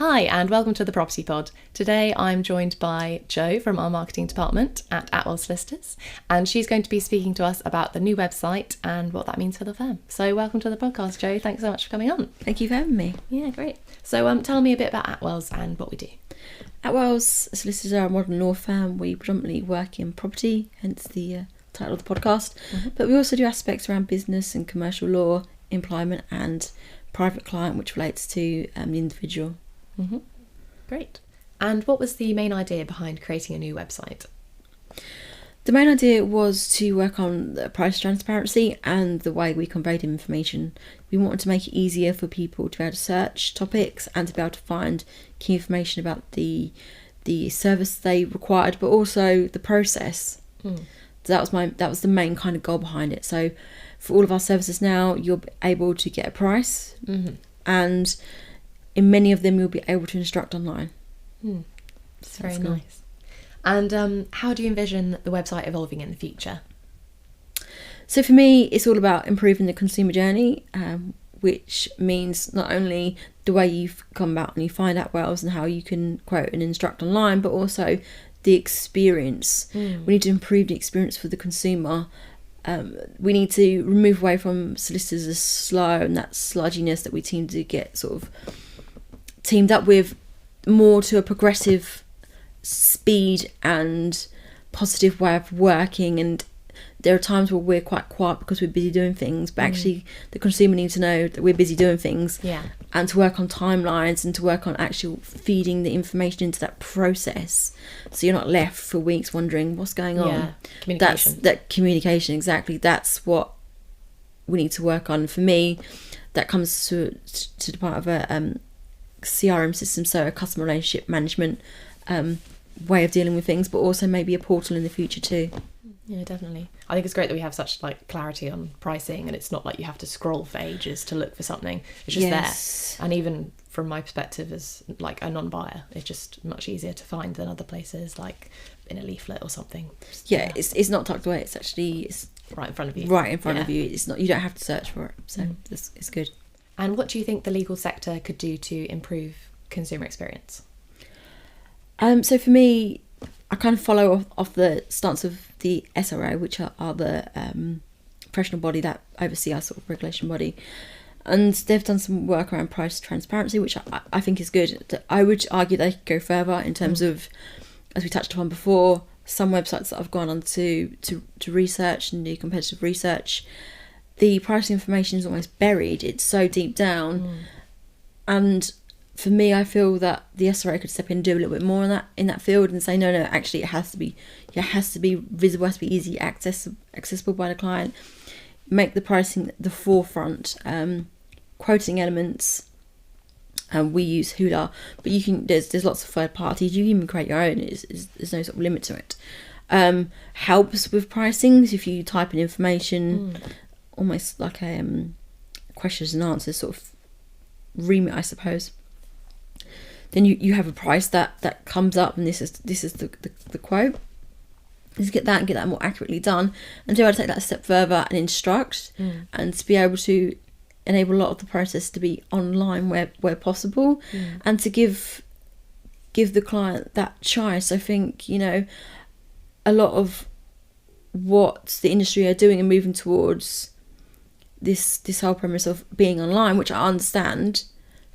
Hi and welcome to the Property Pod. Today I'm joined by Jo from our marketing department at Attwells Solicitors, and she's going to be speaking to us about the new website and what that means for the firm. So welcome to the podcast, Jo. Thanks so much for coming on. Thank you for having me. Yeah, great. So tell me a bit about Attwells and what we do. Attwells Solicitors are a modern law firm. We predominantly work in property, hence the title of the podcast. But we also do aspects around business and commercial law, employment and private client, which relates to the individual. Great. And what was the main idea behind creating a new website? The main idea was to work on the price transparency and the way we conveyed information. We wanted to make it easier for people to be able to search topics and to be able to find key information about the service they required, but also the process. So that was the main kind of goal behind it. So for all of our services now, you're able to get a price, and in many of them you'll be able to instruct online. That's very nice. And how do you envision the website evolving in the future? So for me, it's all about improving the consumer journey, which means not only the way you've come about and you find Attwells and how you can quote and instruct online, but also the experience. We need to improve the experience for the consumer. We need to remove away from solicitors as slow and that sludginess that we seem to get sort of teamed up with, more to a progressive speed and positive way of working. And there are times where we're quite quiet because we're busy doing things, but actually the consumer needs to know that we're busy doing things, and to work on timelines and to work on actual feeding the information into that process, so you're not left for weeks wondering what's going on. Communication, exactly. That's what we need to work on. For me, that comes to the part of a CRM system, so a customer relationship management way of dealing with things, but also maybe a portal in the future too. Yeah, definitely. I think it's great that we have such clarity on pricing, and it's not like you have to scroll for ages to look for something. It's just there. And even from my perspective as a non-buyer, it's just much easier to find than other places, like in a leaflet or something. It's not tucked away. It's right in front of you. Right in front of you. It's not. You don't have to search for it. So it's good. And what do you think the legal sector could do to improve consumer experience? So for me, I kind of follow off the stance of the SRO, which are the professional body that oversee our sort of regulation body. And they've done some work around price transparency, which I think is good. I would argue they could go further in terms of, as we touched upon before, some websites that I've gone on to research and do competitive research, the pricing information is almost buried. It's so deep down. And for me, I feel that the SRA could step in and do a little bit more in that field and say, no, actually it has to be visible, it has to be easy accessible by the client. Make the pricing the forefront. Quoting elements, we use Hula, but you can. There's lots of third parties. You can even create your own. There's no sort of limit to it. Helps with pricings if you type in information, almost like a questions and answers sort of remit, I suppose. Then you have a price that comes up, and this is the quote. Just get that more accurately done, and to be able to take that a step further and instruct, and to be able to enable a lot of the process to be online where possible, and to give the client that choice. I think a lot of what the industry are doing and moving towards this whole premise of being online, which I understand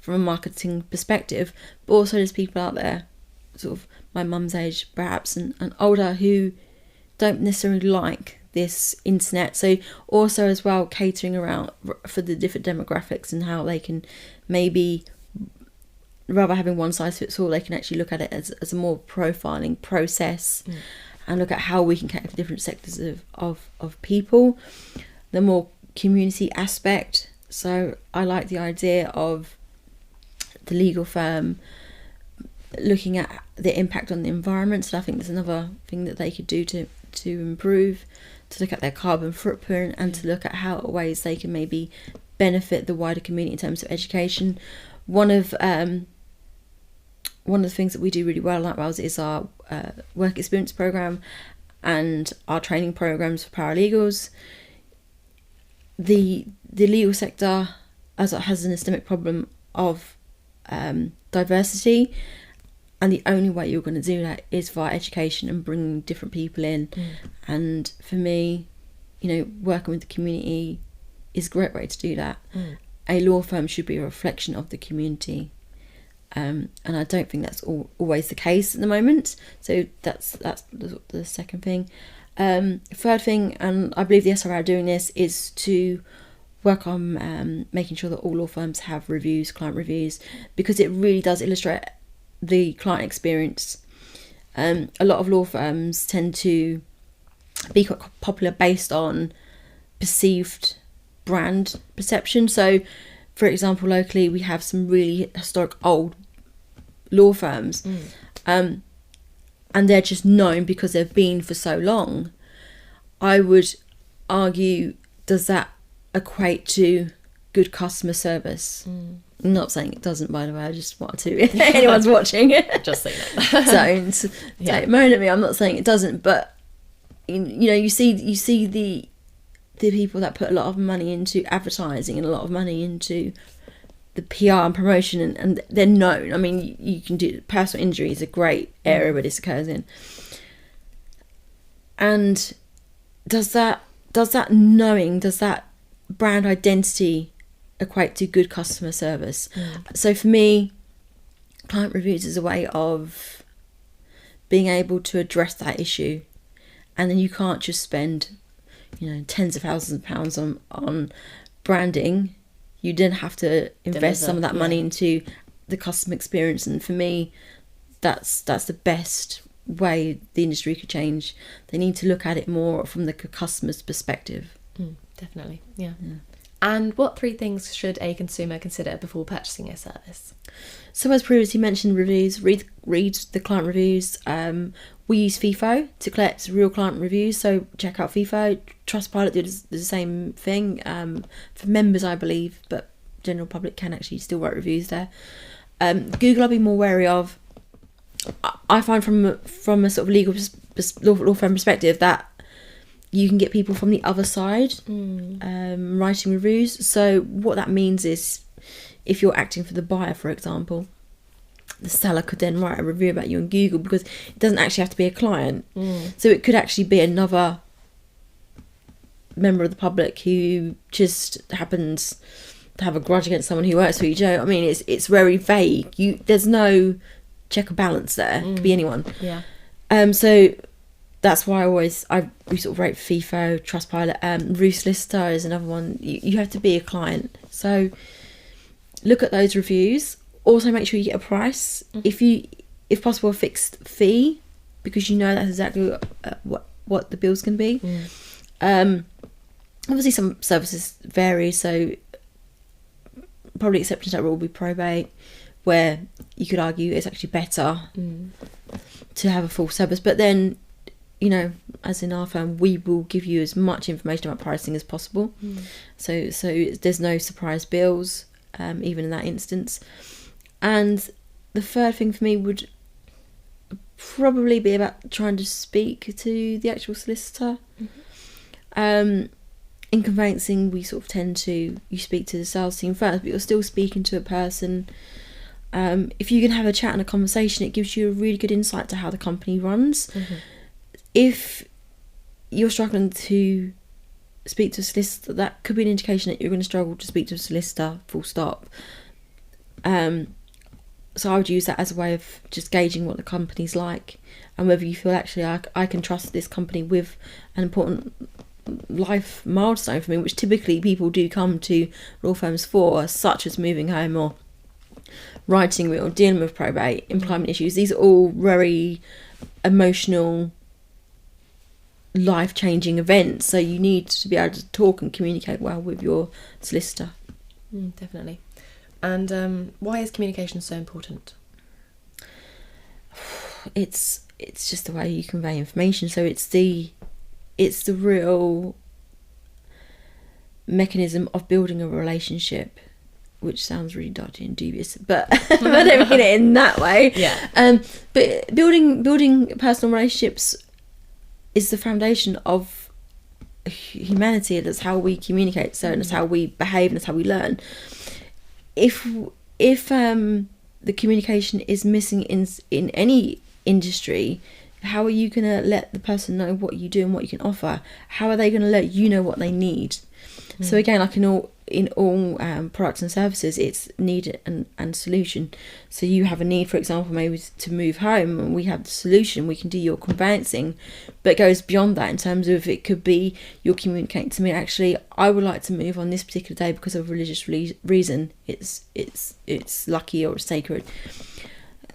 from a marketing perspective, but also there's people out there, sort of my mum's age perhaps, and older, who don't necessarily like this internet. So also as well catering around for the different demographics and how they can maybe, rather having one size fits all, they can actually look at it as a more profiling process, and look at how we can cater for different sectors of people, the more community aspect. So I like the idea of the legal firm looking at the impact on the environment. So I think there's another thing that they could do to improve, to look at their carbon footprint, and to look at how ways they can maybe benefit the wider community in terms of education. One of the things that we do really well at Attwells is our work experience program and our training programs for paralegals. The legal sector has an systemic problem of diversity, and the only way you're going to do that is via education and bringing different people in. And for me, you know, working with the community is a great way to do that. A law firm should be a reflection of the community, and I don't think that's always the case at the moment. So that's the second thing. Third thing, and I believe the SRA are doing this, is to work on making sure that all law firms have reviews, client reviews, because it really does illustrate the client experience. A lot of law firms tend to be quite popular based on perceived brand perception. So, for example, locally we have some really historic old law firms, and they're just known because they've been for so long. I would argue, does that equate to good customer service? I'm not saying it doesn't, by the way. I just wanted to, if anyone's watching, just saying it. Don't moan at me. I'm not saying it doesn't, but you know, you see the people that put a lot of money into advertising and a lot of money into the PR and promotion, and they're known. I mean, you can do, personal injury is a great area where this occurs in. And does that brand identity equate to good customer service? So for me, client reviews is a way of being able to address that issue, and then you can't just spend, you know, tens of thousands of pounds on branding. You then have to invest some of that money into the customer experience, and for me, that's the best way the industry could change. They need to look at it more from the customer's perspective. Definitely, yeah. And what 3 things should a consumer consider before purchasing a service? So, as previously mentioned, reviews. Read the client reviews. We use FIFO to collect real client reviews, so check out FIFO. Trustpilot does the same thing for members, I believe, but general public can actually still write reviews there. Google, I'll be more wary of. I find from a sort of legal law firm perspective that you can get people from the other side writing reviews. So what that means is, if you're acting for the buyer, for example, the seller could then write a review about you on Google, because it doesn't actually have to be a client. So it could actually be another member of the public who just happens to have a grudge against someone who works for you. Do you know what I mean? It's very vague. There's no check or balance there. It could be anyone. Yeah. So that's why we sort of rate FIFO, Trustpilot. Roof Solicitor is another one. You have to be a client. So look at those reviews. Also, make sure you get a price. If possible, a fixed fee, because you know that's exactly what the bill's going to be. Obviously, some services vary, so probably exceptions that will be probate, where you could argue it's actually better to have a full service. But then, you know, as in our firm, we will give you as much information about pricing as possible. So there's no surprise bills, even in that instance. And the third thing for me would probably be about trying to speak to the actual solicitor. In conveyancing, we sort of tend to, you speak to the sales team first, but you're still speaking to a person. If you can have a chat and a conversation, it gives you a really good insight to how the company runs. If you're struggling to speak to a solicitor, that could be an indication that you're going to struggle to speak to a solicitor, full stop. So I would use that as a way of just gauging what the company's like, and whether you feel actually I can trust this company with an important life milestone for me, which typically people do come to law firms for, such as moving home or writing will, dealing with probate, employment issues. These are all very emotional, life-changing events, so you need to be able to talk and communicate well with your solicitor. Definitely. And why is communication so important? It's just the way you convey information. So it's the real mechanism of building a relationship, which sounds really dodgy and dubious, but I don't mean it in that way. Yeah. But building personal relationships is the foundation of humanity. That's how we communicate. So that's how we behave, and that's how we learn. If the communication is missing in any industry, how are you going to let the person know what you do and what you can offer? How are they going to let you know what they need? So again, like in all products and services, it's need and solution. So you have a need, for example, maybe to move home, and we have the solution. We can do your conveyancing, but it goes beyond that in terms of, it could be you're communicating to me, actually, I would like to move on this particular day because of a religious reason. It's lucky or it's sacred.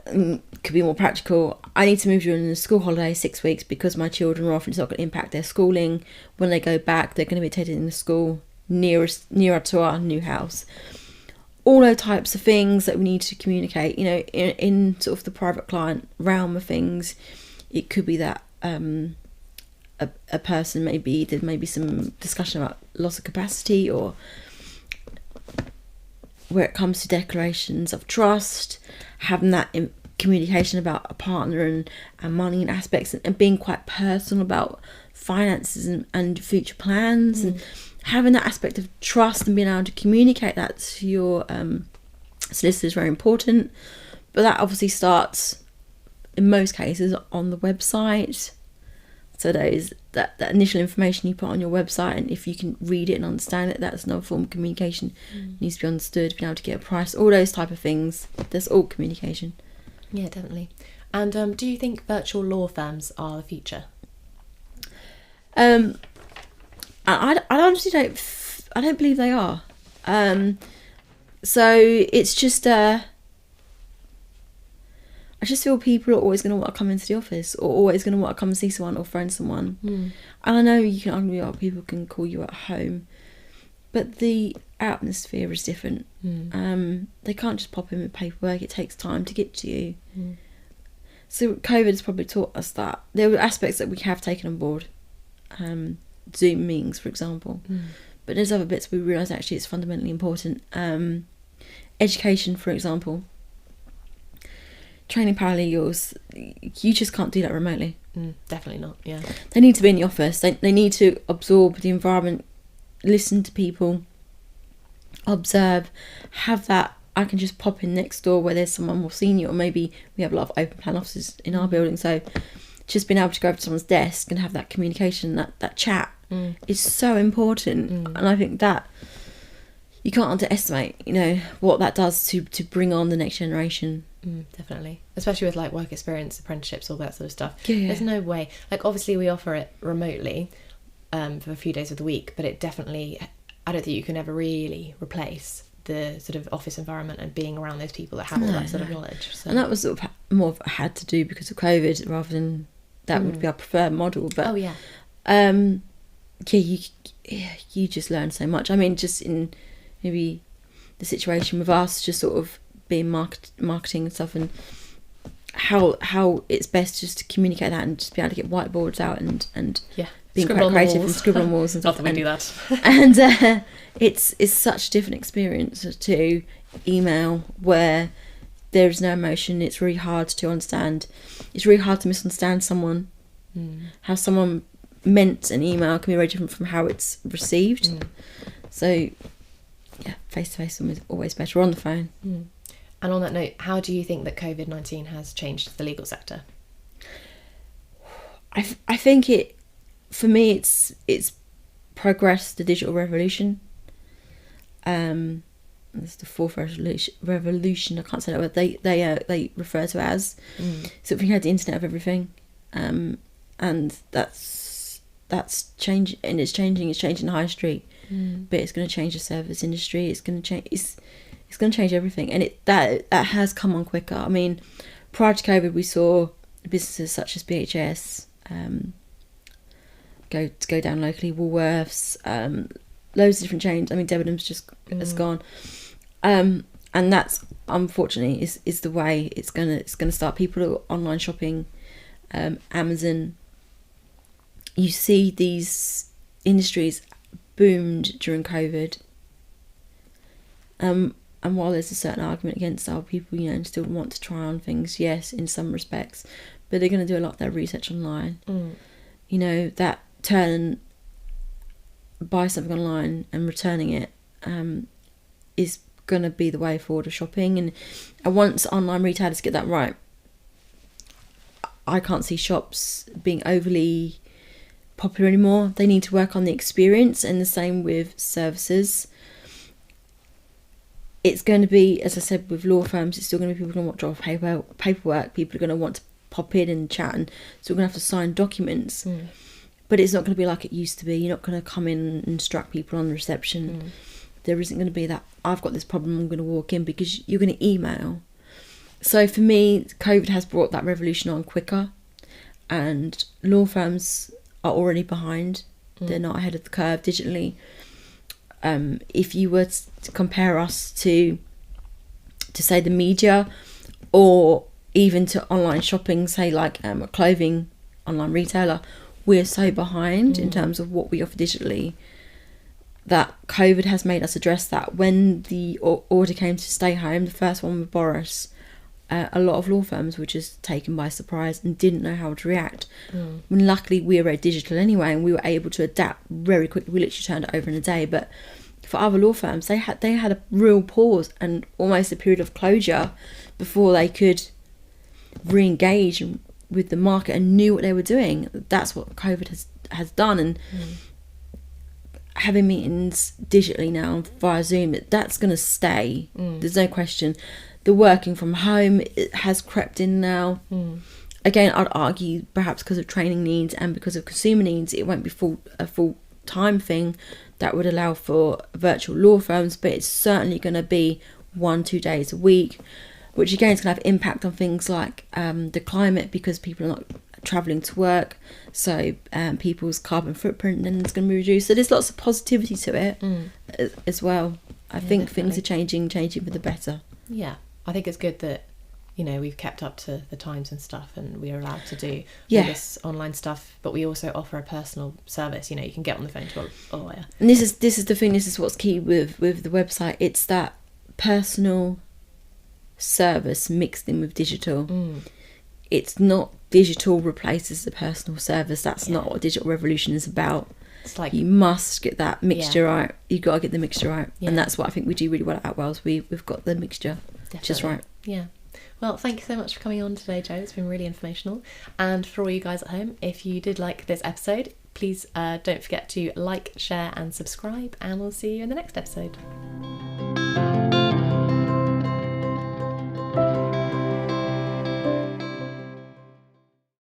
Could be more practical. I need to move during the school holiday 6 weeks because my children are off, and it's not going to impact their schooling. When they go back, they're going to be attended in the school nearer to our new house. All those types of things that we need to communicate, you know, in sort of the private client realm of things. It could be that a person there may be some discussion about loss of capacity, or where it comes to declarations of trust, having that communication about a partner and money and aspects, and being quite personal about finances and future plans, and having that aspect of trust and being able to communicate that to your solicitor is very important. But that obviously starts, in most cases, on the website. So that initial information you put on your website, and if you can read it and understand it, that's another form of communication. Needs to be understood, being able to get a price, all those type of things. That's all communication. Yeah, definitely. And do you think virtual law firms are the future? I honestly don't believe they are. So it's just I just feel people are always going to want to come into the office, or always going to want to come and see someone or phone someone. And I know you can argue about people can call you at home, but the atmosphere is different. They can't just pop in with paperwork. It takes time to get to you. So COVID has probably taught us that. There were aspects that we have taken on board. Zoom meetings, for example. But there's other bits we realise actually it's fundamentally important. Education, for example. Training paralegals, you just can't do that remotely. Definitely not, yeah. They need to be in the office. They need to absorb the environment, listen to people, observe, have that, I can just pop in next door where there's someone more senior, or maybe we have a lot of open plan offices in our building, so just being able to go over to someone's desk and have that communication, that chat is so important. And I think that you can't underestimate, you know, what that does to bring on the next generation. Definitely, especially with like work experience, apprenticeships, all that sort of stuff. There's no way, like obviously we offer it remotely for a few days of the week, but it definitely, I don't think you can ever really replace the sort of office environment and being around those people that have all that sort of knowledge. So. And that was sort of more of had to do because of COVID, rather than that would be our preferred model. But you just learn so much. I mean, just in maybe the situation with us, just sort of being marketing and stuff, and how it's best just to communicate that and just be able to get whiteboards out and being quite creative and scribble on walls and stuff. Not that we do that. And it's such a different experience to email, where there is no emotion. It's really hard to understand. It's really hard to misunderstand someone. How someone meant an email can be very different from how it's received. So yeah, face to face is always better, on the phone. And on that note, how do you think that COVID-19 has changed the legal sector? I think for me it's progressed the digital revolution. It's the fourth revolution. I can't say that word. They refer to it as. So we had the internet of everything, and that's changing, and it's changing the high street, but it's going to change the service industry. It's going to change. It's going to change everything, and that has come on quicker. I mean, prior to COVID, we saw businesses such as BHS go down locally, Woolworths, loads of different chains. I mean, Debenhams just has gone, and that's unfortunately is the way it's gonna start. People are online shopping, Amazon. You see these industries boomed during COVID. And while there's a certain argument against our people, still want to try on things, yes, in some respects, but they're going to do a lot of their research online. That turn and buy something online and returning it is going to be the way forward of shopping. And once online retailers get that right, I can't see shops being overly popular anymore. They need to work on the experience, and the same with services. It's going to be, as I said, with law firms, it's still going to be people going to want to drop paperwork. People are going to want to pop in and chat, and still going to have to sign documents. But it's not going to be like it used to be. You're not going to come in and instruct people on the reception. There isn't going to be that, I've got this problem, I'm going to walk in, because you're going to email. So for me, COVID has brought that revolution on quicker, and law firms are already behind. They're not ahead of the curve digitally. If you were to compare us to say the media, or even to online shopping, say like a clothing online retailer, we're so behind in terms of what we offer digitally, that COVID has made us address that. When the order came to stay home, the first one with Boris, a lot of law firms were just taken by surprise and didn't know how to react. When luckily we were very digital anyway, and we were able to adapt very quickly. We literally turned it over in a day. But for other law firms, they had a real pause and almost a period of closure before they could re-engage with the market and knew what they were doing. That's what COVID has done. And having meetings digitally now via Zoom, that's going to stay. There's no question. The working from home, it has crept in now. Again, I'd argue perhaps because of training needs and because of consumer needs, it won't be a full-time thing that would allow for virtual law firms, but it's certainly going to be 1-2 days a week, which again is going to have impact on things like the climate, because people are not travelling to work, so people's carbon footprint then is going to be reduced. So there's lots of positivity to it as well. I think definitely. Things are changing for the better. Yeah, I think it's good that, you know, we've kept up to the times and stuff, and we are allowed to do all this online stuff, but we also offer a personal service. You know, you can get on the phone to a lawyer. And this is the thing, this is what's key with the website. It's that personal service mixed in with digital. It's not digital replaces the personal service. That's not what digital revolution is about. It's like, you must get that mixture right. You've got to get the mixture right. And that's what I think we do really well at Attwells. We've got the mixture just right. Yeah. Well, thank you so much for coming on today, Jo. It's been really informational. And for all you guys at home, if you did like this episode, please don't forget to like, share and subscribe, and we'll see you in the next episode.